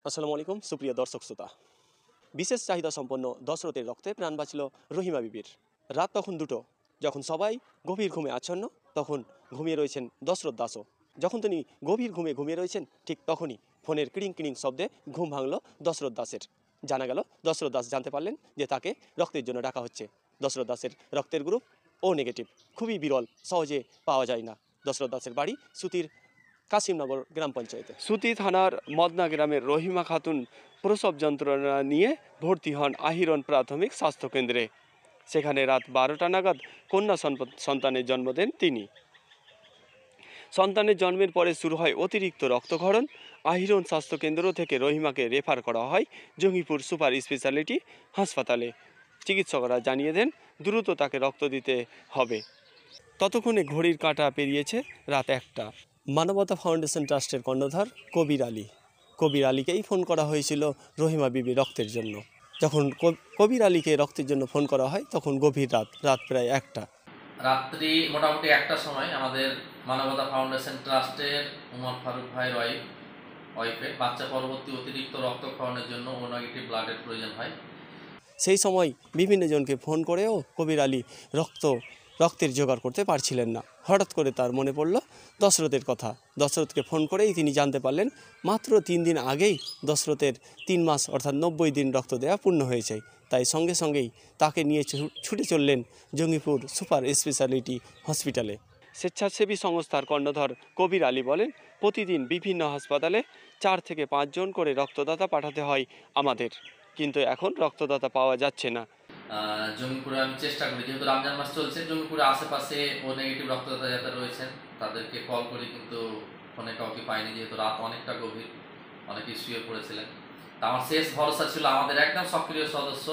আসসালামু আলাইকুম সুপ্রিয় দর্শক শ্রোতা। বিশেষ চাহিদা সম্পন্ন দশরথের রক্তে প্রাণ বাঁচল রহিমা বিবির। রাত তখন 2টো। যখন সবাই গভীর ঘুমে আচ্ছন্ন, তখন ঘুমিয়ে রয়েছেন দশরথ দাসও। যখন তিনি গভীর ঘুমে ঘুমিয়ে রয়েছেন, ঠিক তখনই ফোনের কিড়িং কিড়িং শব্দে ঘুম ভাঙল দশরথ দাসের। জানা গেল দশরথ দাস জানতে পারলেন যে তাকে রক্তের জন্য ডাকা হচ্ছে। দশরথ দাসের রক্তের গ্রুপ ও নেগেটিভ, খুবই বিরল, সহজে পাওয়া যায় না। দশরথ দাসের বাড়ি সুতির কাশিমনগর গ্রাম পঞ্চায়েতে। সুতি থানার মদনা গ্রামের রহিমা খাতুন প্রসব যন্ত্রণা নিয়ে ভর্তি হন আহিরন প্রাথমিক স্বাস্থ্যকেন্দ্রে। সেখানে রাত 12টা নাগাদ কন্যা সন্তানের জন্ম দেন তিনি। সন্তানের জন্মের পরে শুরু হয় অতিরিক্ত রক্তক্ষরণ। আহিরন স্বাস্থ্যকেন্দ্র থেকে রহিমাকে রেফার করা হয় জঙ্গিপুর সুপার স্পেশালিটি হাসপাতালে। চিকিৎসকরা জানিয়ে দেন দ্রুত তাকে রক্ত দিতে হবে। ততক্ষণে ঘড়ির কাঁটা পেরিয়েছে রাত 1টা। মানবতা ফাউন্ডেশন ট্রাস্টের কর্ণধার কবির আলীকেই ফোন করা হয়েছিল রহিমা বিবি রক্তের জন্য। যখন কবির আলীকে রক্তের জন্য ফোন করা হয়, তখন গভীর রাত প্রায় 1টা। রাত্রি মোটামুটি 1টার সময় আমাদের মানবতা ফাউন্ডেশন ট্রাস্টের উমর ফারুক ভাইয়ের ওয়াইফের বাচ্চা পরবর্তী অতিরিক্ত রক্তক্ষরণের জন্য ও নেগেটিভ ব্লাডের প্রয়োজন হয়। সেই সময় বিভিন্ন জনকে ফোন করেও কবির আলী রক্তের জোগাড় করতে পারছিলেন না। হঠাৎ করে তার মনে পড়ল দশরথের কথা। দশরথকে ফোন করেই তিনি জানতে পারলেন মাত্র 3 দিন আগেই দশরথের 3 মাস অর্থাৎ 90 দিন রক্ত দেওয়া পূর্ণ হয়েছে। তাই সঙ্গে সঙ্গেই তাকে নিয়ে ছুটে চললেন জঙ্গিপুর সুপার স্পেশালিটি হসপিটালে। স্বেচ্ছাসেবী সংস্থার কর্ণধার কবির আলী বলেন, প্রতিদিন বিভিন্ন হাসপাতালে 4 থেকে 5 জন করে রক্তদাতা পাঠাতে হয় আমাদের, কিন্তু এখন রক্তদাতা পাওয়া যাচ্ছে না। জঙ্গিপুরে আমি চেষ্টা করি, যেহেতু রমজান মাস চলছে, জঙ্গিপুরে আশেপাশে ও নেগেটিভ রক্তদাতা যারা রয়েছেন তাদেরকে কল করি, কিন্তু ফোনে কাউকে পাইনি, যেহেতু রাত অনেকটা গভীর, অনেকে শুয়ে পড়েছিলেন। তা আমার শেষ ভরসা ছিল আমাদের একদম সক্রিয় সদস্য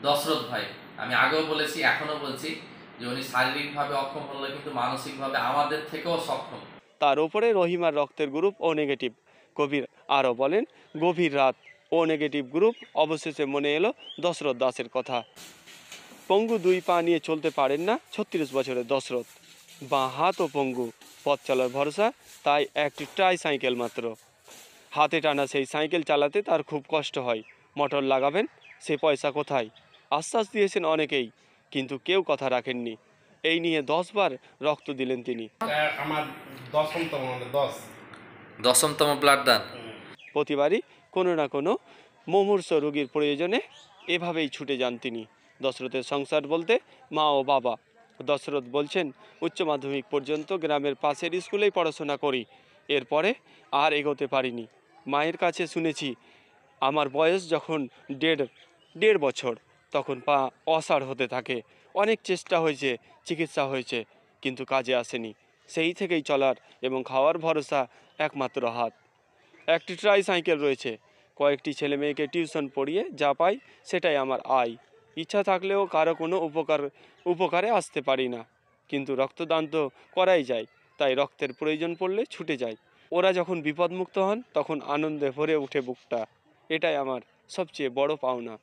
দশরথ ভাই। আমি আগেও বলেছি, এখনও বলছি যে উনি শারীরিকভাবে অক্ষম হলে কিন্তু মানসিকভাবে আমাদের থেকেও সক্ষম। তার উপরে রহিমার রক্তের গ্রুপ ও নেগেটিভ। কবির আরও বলেন, গভীর রাত ও নেগেটিভ গ্রুপ। অবশেষে মনে এলো দশরথ দাসের কথা। পঙ্গু 2 পা নিয়ে চলতে পারেন না 36 বছরের দশরথ। বাঁ হাতও পঙ্গু, পথ চলার ভরসা তাই একটি ট্রাইসাইকেল মাত্র। হাতে টানা সেই সাইকেল চালাতে তার খুব কষ্ট হয়। মোটর লাগাবেন, সে পয়সা কোথায়? আশ্বাস দিয়েছেন অনেকেই, কিন্তু কেউ কথা রাখেননি। এই নিয়ে 10 বার রক্ত দিলেন তিনি। আমার 10তম ব্লাড দান। প্রতিবারই কোনো না কোনো মুমূর্ষ রোগীর প্রয়োজনে এভাবেই ছুটে যান তিনি। দশরথের সংসার বলতে মা ও বাবা। দশরথ বলছেন, উচ্চ মাধ্যমিক পর্যন্ত গ্রামের পাশের স্কুলেই পড়াশোনা করি, এরপরে আর এগোতে পারিনি। মায়ের কাছে শুনেছি আমার বয়স যখন দেড় বছর, তখন পা অসাড় হতে থাকে। অনেক চেষ্টা হয়েছে, চিকিৎসা হয়েছে, কিন্তু কাজে আসেনি। সেই থেকেই চলার এবং খাওয়ার ভরসা একমাত্র হাত। একটি ট্রাইসাইকেল রয়েছে, কয়েকটি ছেলে মেয়েকে টিউশন পড়িয়ে যা পাই সেটাই আমার আয়। ইচ্ছা থাকলেও কারো কোনো উপকারে আসতে পারি না, কিন্তু রক্তদান তো করাই যায়, তাই রক্তের প্রয়োজন পড়লে ছুটে যাই। ওরা যখন বিপদমুক্ত হন তখন আনন্দে ভরে উঠে বুকটা। এটাই আমার সবচেয়ে বড় পাওনা।